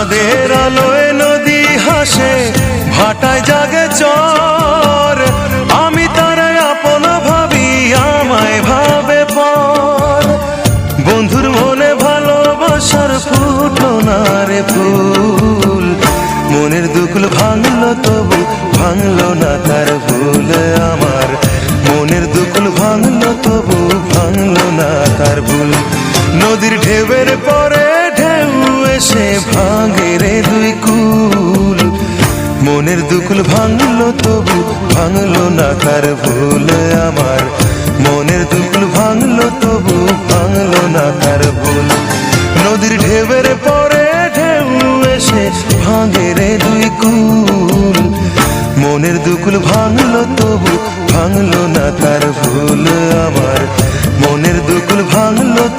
চাঁদের আলোয় নদী হাসে, ভাটায় জাগে চর। আমি তার আপন ভাবি, আমায় ভাবে পর। বন্ধুর মনে ভালোবাসার ফুটলো না রে ফুল। মনের দুকুল ভাঙলো তবু ভাঙলো না তার ভুল আমার। মনের দুকুল ভাঙলো তবু ভাঙলো না তার ভুল। নদীর ঢেউয়ের পরে ঢেউ এসে ভাঙে রে দুই কুল। মনের দুকুল ভাঙলো তবু ভাঙলো না তার ভুল আমার। মনের দুকুল ভাঙলো তবু ভাঙলো না তার ভুল। নদীর ঢেউয়ের পরে ঢেউ এসে ভাঙে রে দুই কুল। মনের দুকুল ভাঙলো তবু ভাঙলো